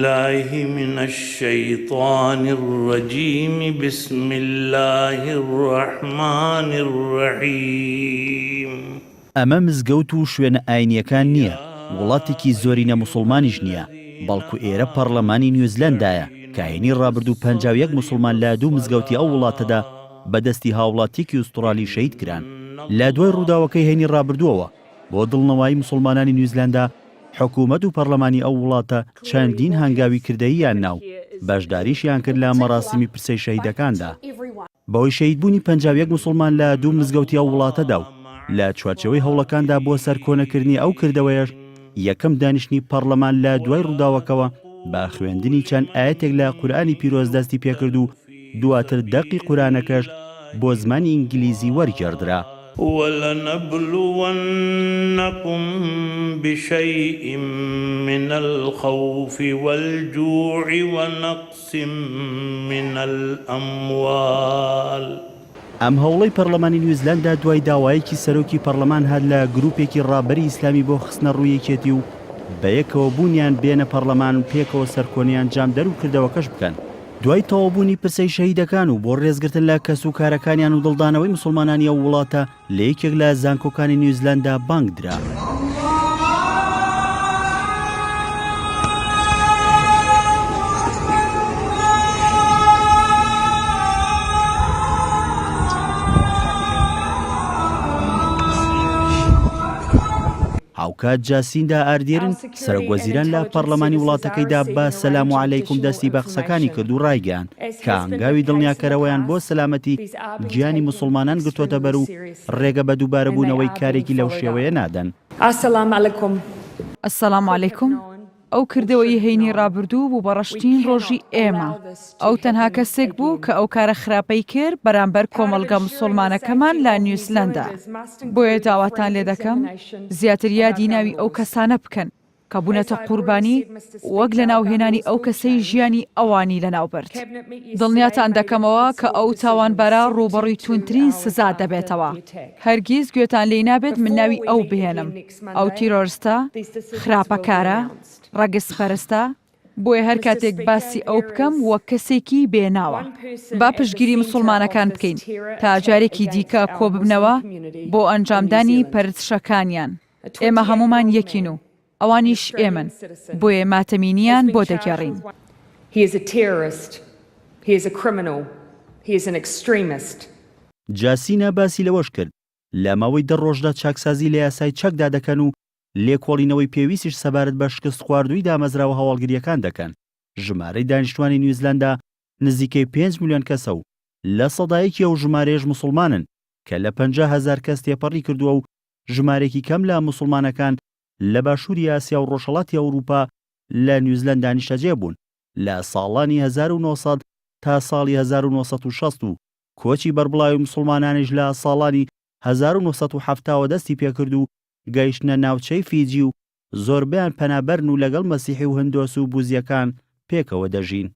بالله من الشيطان الرجيم بسم الله الرحمن الرحيم ئەمە مزگەوت و شوێنە ئاینیەکان نییە، وڵاتێکی زۆرینە موسڵمانیش نییە، بەڵکو ئێرە پەرلەمانی نیوزیلەندایە کە هێنی ڕابردوو 51 موسڵمان لە دوو مزگەوتی ئەو وڵاتەدا بەدەستی هاوڵاتیەکی ئوسترالی شەهید کران. لە دوای ڕووداوەکەی هێنی ڕابردووەوە بۆ دڵنەوەی موسڵمانانی نیوزیلەندا حکوومەت و پەرلەمانی ئەو وڵاتە چەندین هەنگاوی کردەییان ناو بەشداریشیان کرد لە مەراسیمی پرسەی شەهیدەکاندا. بەوەی شەهیدبوونی 51 موسڵمان لە دوو مزگەوتی ئەو وڵاتەدا و لە چوارچەوەی هەوڵەکاندا بۆ سەر کۆنەکردنی ئەو کردەوەیەش یەکەم دانیشتنی پەرلەمان لە دوای ڕووداوەکەوە بە خوێندنی چەند ئاەتێک لە قورئانی پیرۆز دەستی پێکرد و دواتر دەقی قورئانەکەش بۆ زمانی ئینگلیزی وەرگێڕدرا. ولنبلونكم بشيء من الخوف والجوع ونقص من الأموال. ئەم هەوڵەی پەرلەمانی نیوزیلەندا دوای داوایەکی سەرۆکی پەرلەمان هات لە گروپێکی ڕابەری ئیسلامی بۆ خستنە ڕوویەکێتی و بەیەکەوە بوونیان بێنە پەرلەمان و پێکەوە سەرکۆنیان جامدەر و کردەوەکەش بکەن. دوای تەواوبوونی پرسەی شەهیدەکان و بۆ ڕێزگرتن لە کەس و کارەکانیان و دڵدانەوەی موسڵمانانی ئەو وڵاتە لە یەکێک لە زانکۆکانی نیوزیلەندا بانگ درا. هاوکات جاسیندا ئاردێرن سەرۆکوەزیران لە پەرلەمانی وڵاتەکەیدا بە سەلام و عەلەیکوم دەستی بە قسەکانی کرد و ڕایگەیاند کە ئەنگاوی دڵنیاکەرەوەیان بۆ سەلامەتی گیانی موسڵمانان گرتوۆتە بەر و ڕێگە بە دووبارەبوونەوەی کارێکی لەو شێوەیە نادەن. ئەسەلام عەلەیکوم. ئەو کردەوەی هەینی ڕابردوو بوو بەڕەشتین ڕۆژی ئێمە. ئەو تەنها کەسێک بوو کە ئەو کارە خراپەی کرد بەرامبەر کۆمەڵگە موسڵمانەکەمان لە نیوزیلەندا. بۆیە داواتان لێ دەکەم زیاتر یادی ناوی ئەو کەسانە بکەن کە بوونەتە قوربانی وەک لە ناوهێنانی ئەو کەسەی ژیانی ئەوانی لەناوبرد. دڵنیاتان دەکەمەوە کە ئەو تاوانبەرە ڕوبەڕووی تونترین سزا دەبێتەوە. هەرگیز گوێتان لێ نابێت من ناوی ئەو بهێنم. ئەو تیرۆریستە، خراپەکارە، ڕەگەزپەرستە، بۆیە هەر کاتێک باسی ئەو بکەم وەک کەسێکی بێناوە. با پشتگیری موسڵمانەکان بکەین تا جارێکی دیکە کۆ ببنەوە بۆ ئەنجامدانی پەرستشەکانیان. ئێمە هەمومان یەکین و ئەوانیش ئێمن، بۆیە ماتەمینیان بۆ دەگەڕین. جاسینە باسی لەوەش کرد لە ماوەی 10 ڕۆژدا چاکسازی لە یاسای چەکدا دەکەن و لێکۆڵینەوەی پێویستیش سەبارەت بە شکست خواردووی دامەزراوە هەواڵگریەکان دەکەن. ژمارەی دانیشتوانی نیوزیلەندا نزیکەی 5 میلیۆن کەسە و لە سەدایەکی ئەو ژمارەیەش موسڵمانن کە لە 50,000 کەس تێپەڕی کردووە و ژمارێکی کەم لە موسڵمانەکان لە باشووری ئاسیا و ڕۆژهەڵاتی ئەوروپا لە نیوزیلەندا نیشتەجێ بوون لە ساڵانی 1900 تا ساڵی 1960 و کۆچی بەربڵاوی موسڵمانانیش لە ساڵانی 1970 دەستی پێکرد و گەیشتنە ناوچەی فیجی و زۆربیان پەنابەرن و لەگەڵ مەسیحی و هندۆس و بوزیەکان پێکەوە دەژین.